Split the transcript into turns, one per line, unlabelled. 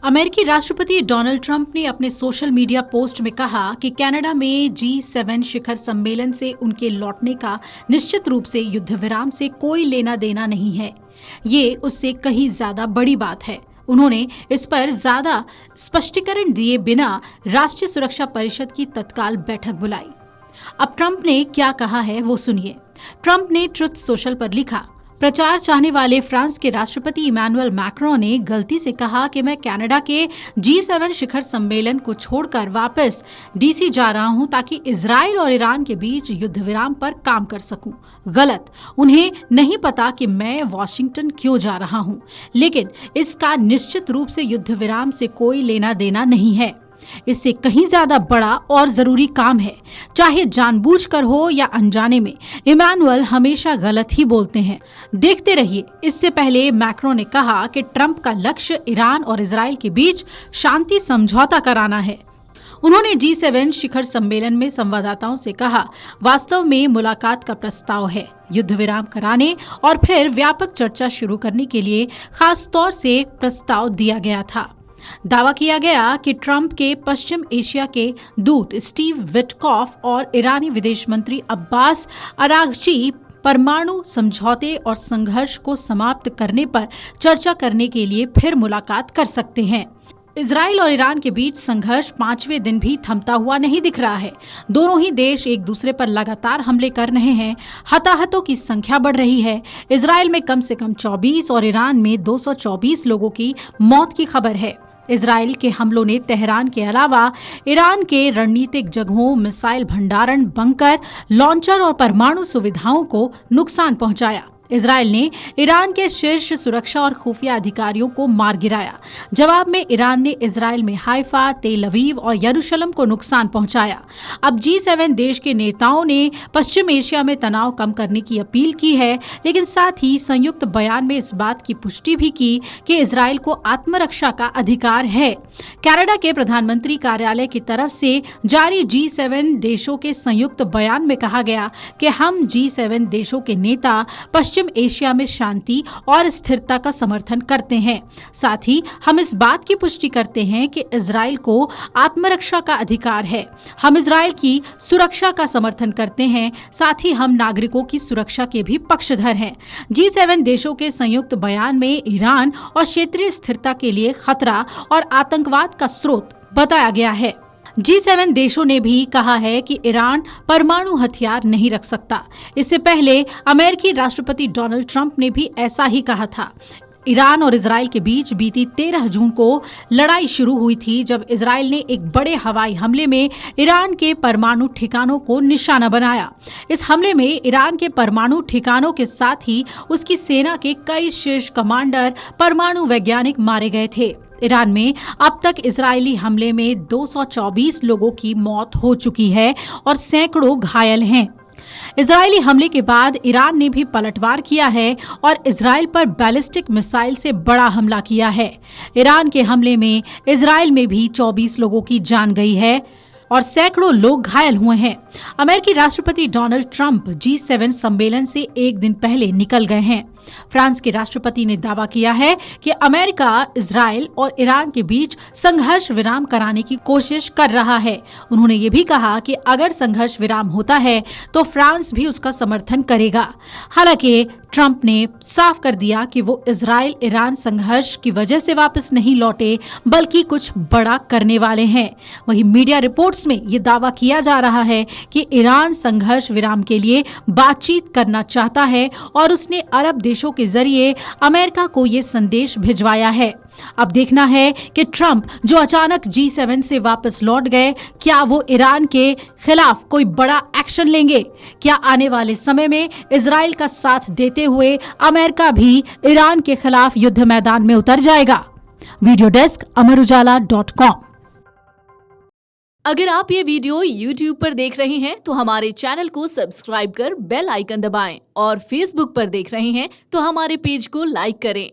अमेरिकी राष्ट्रपति Donald Trump ने अपने सोशल मीडिया पोस्ट में कहा कि कनाडा में G7 शिखर सम्मेलन से उनके लौटने का निश्चित रूप से युद्ध विराम से कोई लेना देना नहीं है। ये उससे कहीं ज्यादा बड़ी बात है। उन्होंने इस पर ज्यादा स्पष्टीकरण दिए बिना राष्ट्रीय सुरक्षा परिषद की तत्काल बैठक बुलाई। अब ट्रंप ने क्या कहा है वो सुनिए। ट्रंप ने ट्रुथ सोशल पर लिखा, प्रचार चाहने वाले फ्रांस के राष्ट्रपति इमैनुअल मैक्रों ने गलती से कहा कि मैं कनाडा के G7 शिखर सम्मेलन को छोड़कर वापस डीसी जा रहा हूं ताकि इजराइल और ईरान के बीच युद्ध विराम पर काम कर सकूं। गलत, उन्हें नहीं पता कि मैं वॉशिंगटन क्यों जा रहा हूं, लेकिन इसका निश्चित रूप से युद्ध विराम से कोई लेना देना नहीं है। इससे कहीं ज्यादा बड़ा और जरूरी काम है, चाहे जानबूझकर हो या अनजाने में। इमैनुअल हमेशा गलत ही बोलते हैं, देखते रहिए। इससे पहले मैक्रों ने कहा कि ट्रंप का लक्ष्य ईरान और इजराइल के बीच शांति समझौता कराना है। उन्होंने G7 शिखर सम्मेलन में संवाददाताओं से कहा, वास्तव में मुलाकात का प्रस्ताव है, युद्ध विराम कराने और फिर व्यापक चर्चा शुरू करने के लिए खास तौर से प्रस्ताव दिया गया था। दावा किया गया कि ट्रंप के पश्चिम एशिया के दूत स्टीव विटकॉफ और ईरानी विदेश मंत्री अब्बास अरागची परमाणु समझौते और संघर्ष को समाप्त करने पर चर्चा करने के लिए फिर मुलाकात कर सकते हैं। इजराइल और ईरान के बीच संघर्ष 5वें दिन भी थमता हुआ नहीं दिख रहा है। दोनों ही देश एक दूसरे पर लगातार हमले कर रहे हैं। हताहतों की संख्या बढ़ रही है। इजराइल में कम से कम 24 और ईरान में 224 लोगों की मौत की खबर है। इजराइल के हमलों ने तेहरान के अलावा ईरान के रणनीतिक जगहों, मिसाइल भंडारण, बंकर, लॉन्चर और परमाणु सुविधाओं को नुकसान पहुंचाया। इजराइल ने ईरान के शीर्ष सुरक्षा और खुफिया अधिकारियों को मार गिराया। जवाब में ईरान ने इजराइल में हाइफा, तेल अवीव और यरूशलेम को नुकसान पहुंचाया। अब G7 देश के नेताओं ने पश्चिम एशिया में तनाव कम करने की अपील की है, लेकिन साथ ही संयुक्त बयान में इस बात की पुष्टि भी की कि इजराइल को आत्मरक्षा का अधिकार है। कनाडा के प्रधानमंत्री कार्यालय की तरफ से जारी G7 देशों के संयुक्त बयान में कहा गया कि हम G7 देशों के नेता पश्चिम एशिया में शांति और स्थिरता का समर्थन करते हैं। साथ ही हम इस बात की पुष्टि करते हैं कि इजराइल को आत्मरक्षा का अधिकार है। हम इजराइल की सुरक्षा का समर्थन करते हैं। साथ ही हम नागरिकों की सुरक्षा के भी पक्षधर हैं। G7 देशों के संयुक्त बयान में ईरान और क्षेत्रीय स्थिरता के लिए खतरा और आतंकवाद का स्रोत बताया गया है। G7 देशों ने भी कहा है कि ईरान परमाणु हथियार नहीं रख सकता। इससे पहले अमेरिकी राष्ट्रपति डोनाल्ड ट्रंप ने भी ऐसा ही कहा था। ईरान और इजराइल के बीच बीती 13 जून को लड़ाई शुरू हुई थी, जब इजराइल ने एक बड़े हवाई हमले में ईरान के परमाणु ठिकानों को निशाना बनाया। इस हमले में ईरान के परमाणु ठिकानों के साथ ही उसकी सेना के कई शीर्ष कमांडर, परमाणु वैज्ञानिक मारे गए थे। ईरान में अब तक इजरायली हमले में 224 लोगों की मौत हो चुकी है और सैकड़ों घायल हैं। इजरायली हमले के बाद ईरान ने भी पलटवार किया है और इजराइल पर बैलिस्टिक मिसाइल से बड़ा हमला किया है। ईरान के हमले में इजराइल में भी 24 लोगों की जान गई है और सैकड़ों लोग घायल हुए हैं। अमेरिकी राष्ट्रपति डोनाल्ड ट्रंप G7 सम्मेलन से एक दिन पहले निकल गए हैं। फ्रांस के राष्ट्रपति ने दावा किया है कि अमेरिका इजराइल और ईरान के बीच संघर्ष विराम कराने की कोशिश कर रहा है। उन्होंने ये भी कहा कि अगर संघर्ष विराम होता है तो फ्रांस भी उसका समर्थन करेगा। हालांकि ट्रंप ने साफ कर दिया कि वो इजराइल ईरान संघर्ष की वजह से वापस नहीं लौटे, बल्कि कुछ बड़ा करने वाले हैं। वहीं मीडिया रिपोर्ट्स में ये दावा किया जा रहा है कि ईरान संघर्ष विराम के लिए बातचीत करना चाहता है और उसने अरब देशों के जरिए अमेरिका को ये संदेश भिजवाया है। अब देखना है कि ट्रंप जो अचानक G7 से वापस लौट गए, क्या वो ईरान के खिलाफ कोई बड़ा एक्शन लेंगे? क्या आने वाले समय में इजराइल का साथ देते हुए अमेरिका भी ईरान के खिलाफ युद्ध मैदान में उतर जाएगा? Video desk Amarujala dot com.
अगर आप ये वीडियो YouTube पर देख रहे हैं तो हमारे चैनल को सब्सक्राइब कर बेल आइकन दबाएं और Facebook पर देख रहे हैं तो हमारे पेज को लाइक करें।